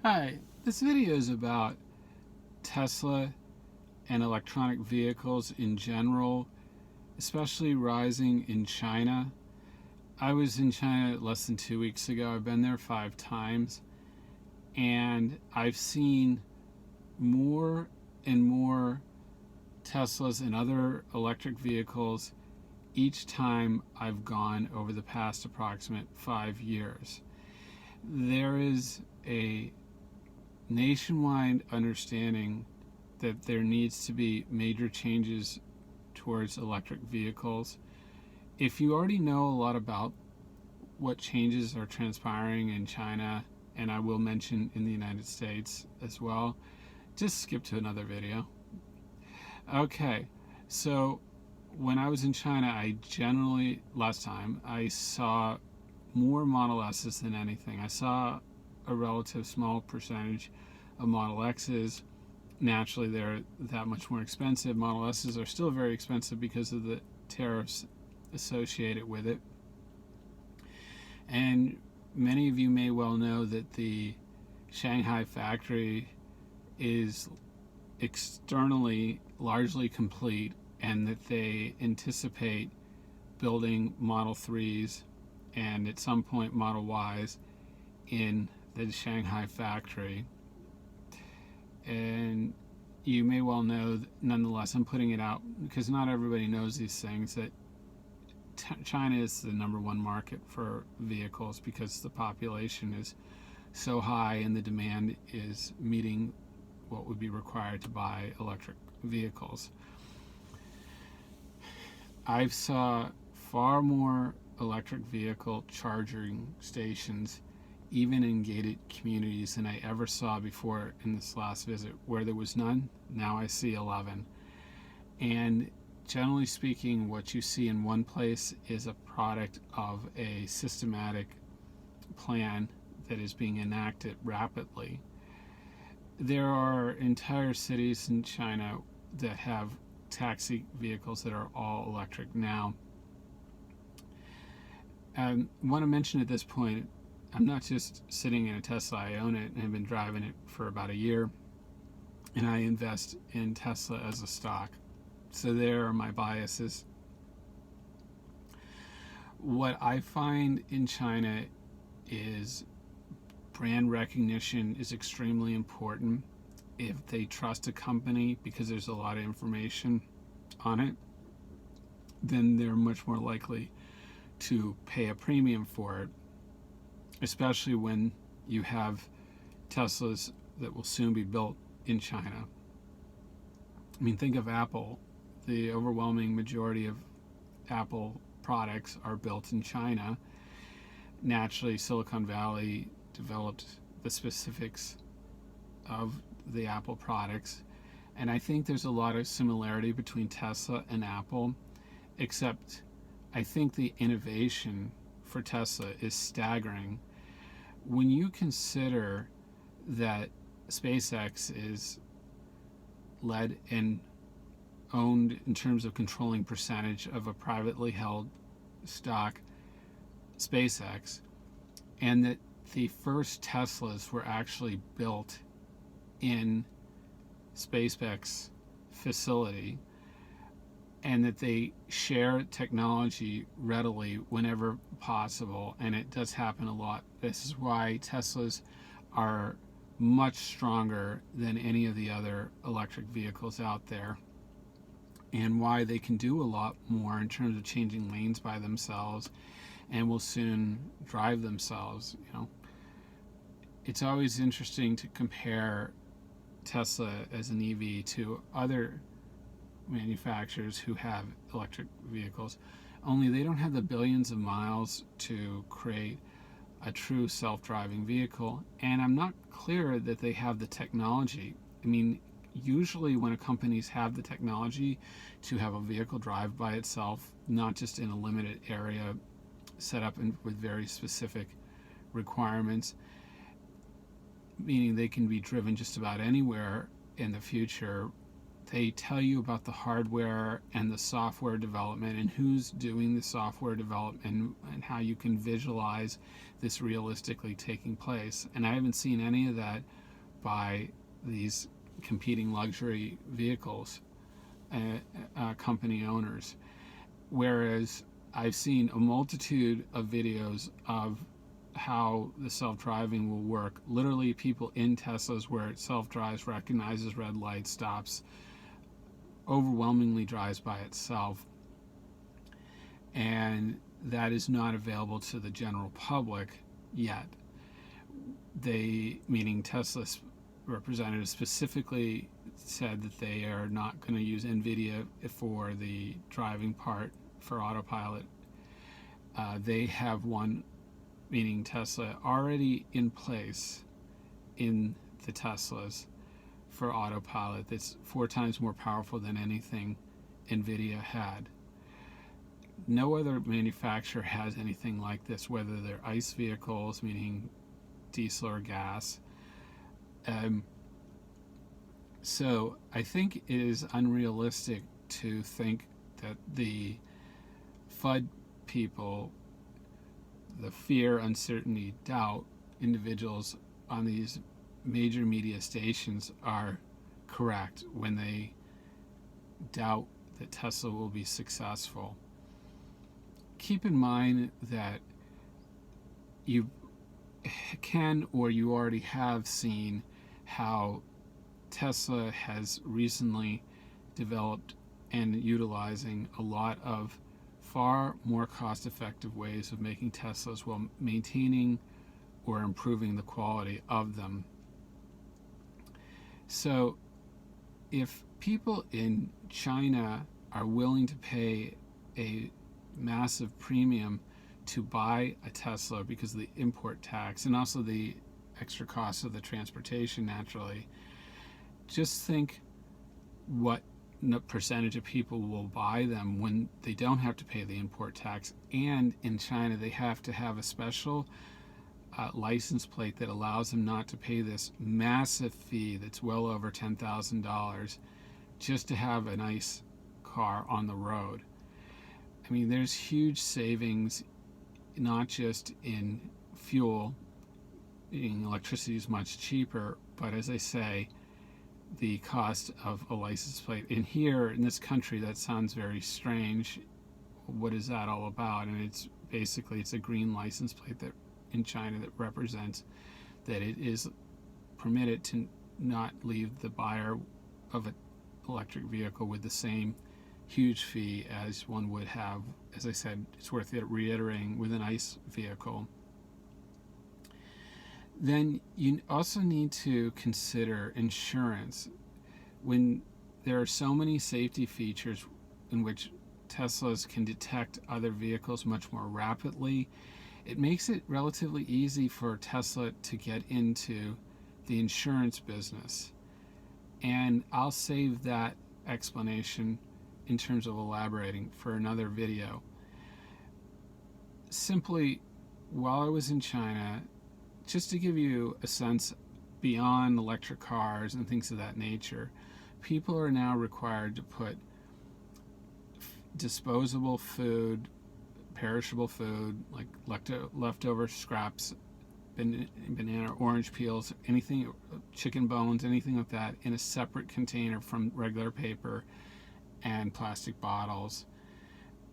Hi, this video is about Tesla and electronic vehicles in general, especially rising in China. I was in China less than 2 weeks ago. I've been there 5 times, and I've seen more and more Teslas and other electric vehicles each time I've gone over the past approximate 5 years. There is a nationwide understanding that there needs to be major changes towards electric vehicles. If you already know a lot about what changes are transpiring in China, and I will mention in the United States as well, just skip to another video. Okay, so when I was in China, last time, I saw more Model S's than anything. I saw a relative small percentage of Model X's. Naturally, they're that much more expensive. Model S's are still very expensive because of the tariffs associated with it. And many of you may well know that the Shanghai factory is externally largely complete, and that they anticipate building Model 3s and at some point Model Ys in the Shanghai factory. And you may well know, nonetheless, I'm putting it out because not everybody knows these things, that China is the #1 market for vehicles because the population is so high and the demand is meeting what would be required to buy electric vehicles. I saw far more electric vehicle charging stations, even in gated communities, than I ever saw before in this last visit. Where there was none, now I see 11. And generally speaking, what you see in one place is a product of a systematic plan that is being enacted rapidly. There are entire cities in China that have taxi vehicles that are all electric now. I want to mention at this point, I'm not just sitting in a Tesla. I own it and have been driving it for about a year, and I invest in Tesla as a stock. So there are my biases. What I find in China is brand recognition is extremely important. If they trust a company because there's a lot of information on it, then they're much more likely to pay a premium for it, especially when you have Teslas that will soon be built in China. I mean, think of Apple. The overwhelming majority of Apple products are built in China. Naturally, Silicon Valley developed the specifics of the Apple products, and I think there's a lot of similarity between Tesla and Apple, except I think the innovation for Tesla is staggering. When you consider that SpaceX is led and owned in terms of controlling percentage of a privately held stock, SpaceX, and that the first Teslas were actually built in SpaceX facility, and that they share technology readily whenever possible, and it does happen a lot. This is why Teslas are much stronger than any of the other electric vehicles out there, and why they can do a lot more in terms of changing lanes by themselves and will soon drive themselves. It's always interesting to compare Tesla as an EV to other manufacturers who have electric vehicles, only they don't have the billions of miles to create a true self-driving vehicle, and I'm not clear that they have the technology. I mean, usually when companies have the technology to have a vehicle drive by itself, not just in a limited area set up with very specific requirements, meaning they can be driven just about anywhere in the future, they tell you about the hardware and the software development and who's doing the software development and how you can visualize this realistically taking place. And I haven't seen any of that by these competing luxury vehicles company owners. Whereas I've seen a multitude of videos of how the self-driving will work. Literally people in Teslas where it self-drives, recognizes red lights, stops, overwhelmingly drives by itself. And that is not available to the general public yet. They, meaning Tesla's representatives, specifically said that they are not going to use NVIDIA for the driving part for autopilot. They have one, meaning Tesla, already in place in the Teslas for autopilot that's 4 times more powerful than anything NVIDIA had. No other manufacturer has anything like this, whether they're ICE vehicles, meaning diesel or gas. So I think it is unrealistic to think that the FUD people, the fear, uncertainty, doubt individuals on these major media stations are correct when they doubt that Tesla will be successful. Keep in mind that you can, or you already have seen, how Tesla has recently developed and utilizing a lot of far more cost-effective ways of making Teslas while maintaining or improving the quality of them. So if people in China are willing to pay a massive premium to buy a Tesla because of the import tax and also the extra cost of the transportation, naturally, just think what percentage of people will buy them when they don't have to pay the import tax. And in China, they have to have a special license plate that allows them not to pay this massive fee that's well over $10,000 just to have a nice car on the road. I mean, there's huge savings, not just in fuel, electricity is much cheaper, but as I say, the cost of a license plate. And here in this country, that sounds very strange. What is that all about? And it's basically, it's a green license plate that in China that represents that it is permitted to not leave the buyer of an electric vehicle with the same huge fee as one would have. As I said, it's worth it reiterating, with an ICE vehicle. Then you also need to consider insurance. When there are so many safety features in which Teslas can detect other vehicles much more rapidly, it makes it relatively easy for Tesla to get into the insurance business. And I'll save that explanation in terms of elaborating for another video. Simply, while I was in China, just to give you a sense beyond electric cars and things of that nature, people are now required to put disposable food, perishable food, like leftover scraps, banana, orange peels, anything, chicken bones, anything like that, in a separate container from regular paper and plastic bottles.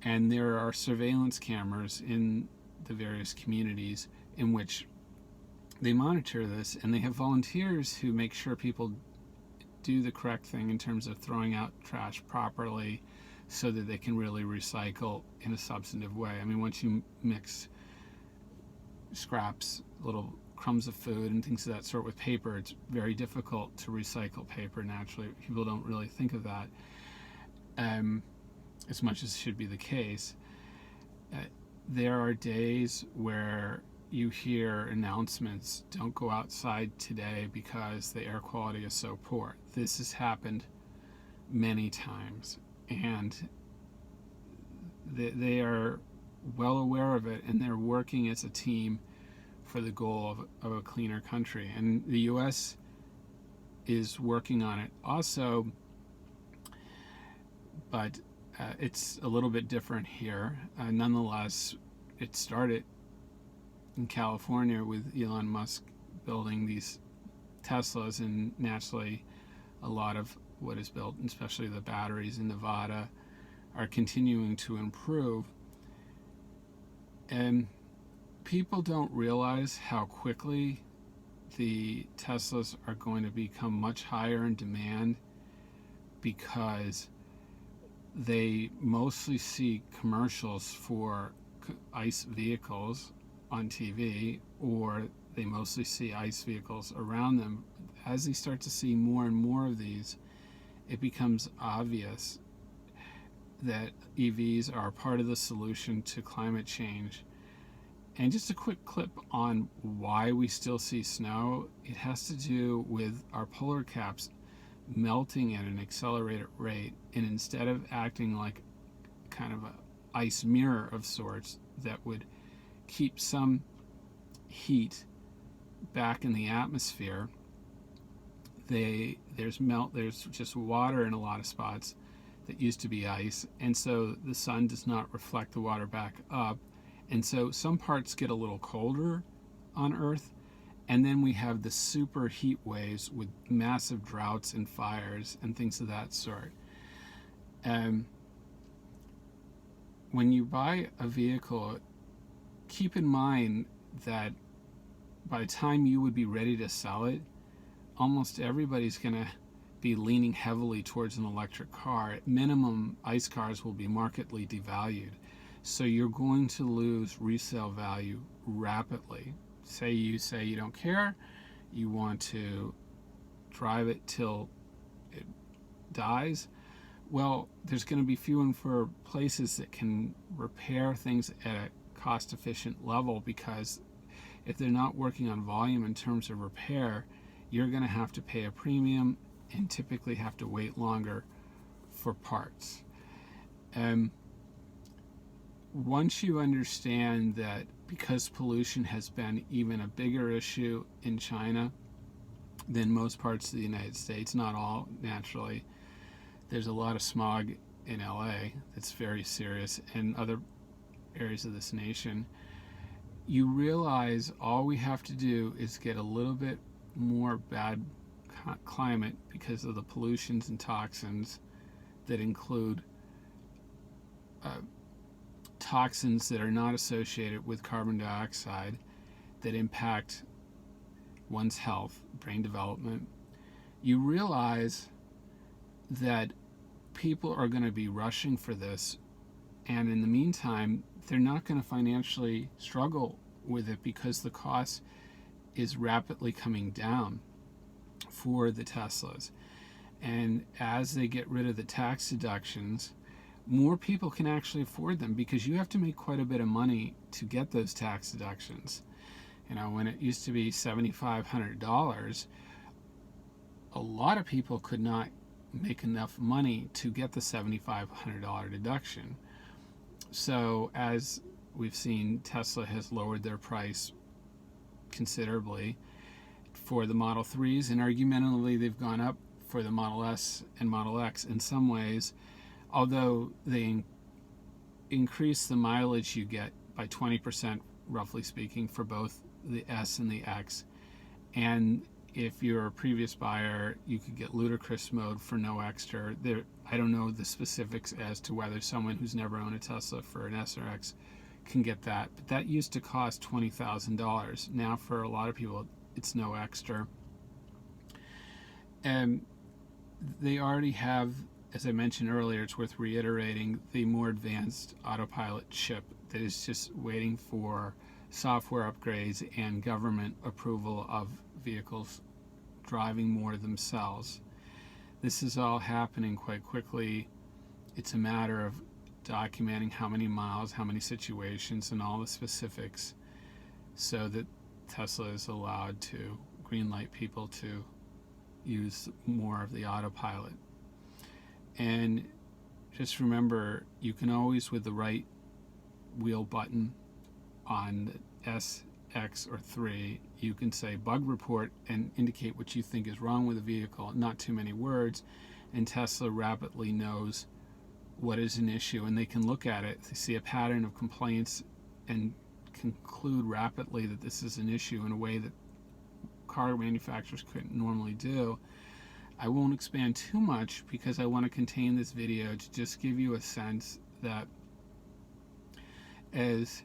And there are surveillance cameras in the various communities in which they monitor this, and they have volunteers who make sure people do the correct thing in terms of throwing out trash properly so that they can really recycle in a substantive way. I mean, once you mix scraps, little crumbs of food and things of that sort with paper, it's very difficult to recycle paper naturally. People don't really think of that as much as should be the case. There are days where you hear announcements, don't go outside today because the air quality is so poor. This has happened many times, and they are well aware of it, and they're working as a team for the goal of a cleaner country. And the U.S. is working on it. Also, but it's a little bit different here. Nonetheless, it started in California with Elon Musk building these Teslas, and naturally, a lot of what is built, especially the batteries in Nevada, are continuing to improve. And people don't realize how quickly the Teslas are going to become much higher in demand, because they mostly see commercials for ICE vehicles on TV, or they mostly see ICE vehicles around them. As they start to see more and more of these, it becomes obvious that EVs are part of the solution to climate change. And just a quick clip on why we still see snow. It has to do with our polar caps melting at an accelerated rate, and instead of acting like kind of a ice mirror of sorts that would keep some heat back in the atmosphere, there's just water in a lot of spots that used to be ice, and so the sun does not reflect the water back up, and so some parts get a little colder on Earth. And then we have the super heat waves with massive droughts and fires and things of that sort. When you buy a vehicle, keep in mind that by the time you would be ready to sell it, almost everybody's going to be leaning heavily towards an electric car. At minimum, ICE cars will be markedly devalued. So you're going to lose resale value rapidly. Say you don't care, you want to drive it till it dies. Well, there's going to be few and far places that can repair things at a cost-efficient level, because if they're not working on volume in terms of repair, you're going to have to pay a premium and typically have to wait longer for parts. Once you understand that, because pollution has been even a bigger issue in China than most parts of the United States, not all, naturally. There's a lot of smog in LA that's very serious, and other areas of this nation. You realize all we have to do is get a little bit more bad climate because of the pollutions and toxins that include toxins that are not associated with carbon dioxide, that impact one's health, brain development. You realize that people are going to be rushing for this, and in the meantime, they're not going to financially struggle with it because the cost is rapidly coming down for the Teslas. And as they get rid of the tax deductions, more people can actually afford them, because you have to make quite a bit of money to get those tax deductions. When it used to be $7,500, a lot of people could not make enough money to get the $7,500 deduction. So as we've seen, Tesla has lowered their price considerably for the Model 3s, and argumentatively they've gone up for the Model S and Model X in some ways, although they increase the mileage you get by 20%, roughly speaking, for both the S and the X. And if you're a previous buyer, you could get ludicrous mode for no extra. I don't know the specifics as to whether someone who's never owned a Tesla for an S or X can get that, but that used to cost $20,000. Now for a lot of people, it's no extra. And they already have, as I mentioned earlier, it's worth reiterating, the more advanced autopilot chip that is just waiting for software upgrades and government approval of vehicles driving more themselves. This is all happening quite quickly. It's a matter of documenting how many miles, how many situations, and all the specifics, so that Tesla is allowed to greenlight people to use more of the autopilot. And just remember, you can always, with the right wheel button on the S, X, or 3, you can say bug report and indicate what you think is wrong with the vehicle. Not too many words, and Tesla rapidly knows what is an issue, and they can look at it, they see a pattern of complaints, and conclude rapidly that this is an issue in a way that car manufacturers couldn't normally do. I won't expand too much because I want to contain this video to just give you a sense that as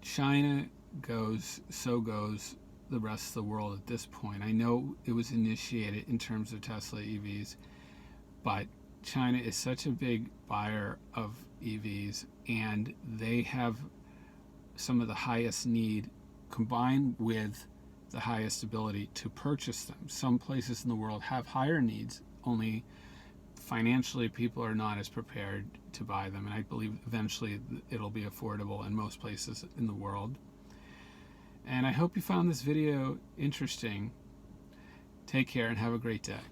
China goes, so goes the rest of the world at this point. I know it was initiated in terms of Tesla EVs, but China is such a big buyer of EVs, and they have some of the highest need combined with the highest ability to purchase them. Some places in the world have higher needs, only financially people are not as prepared to buy them, and I believe eventually it'll be affordable in most places in the world. And I hope you found this video interesting. Take care and have a great day.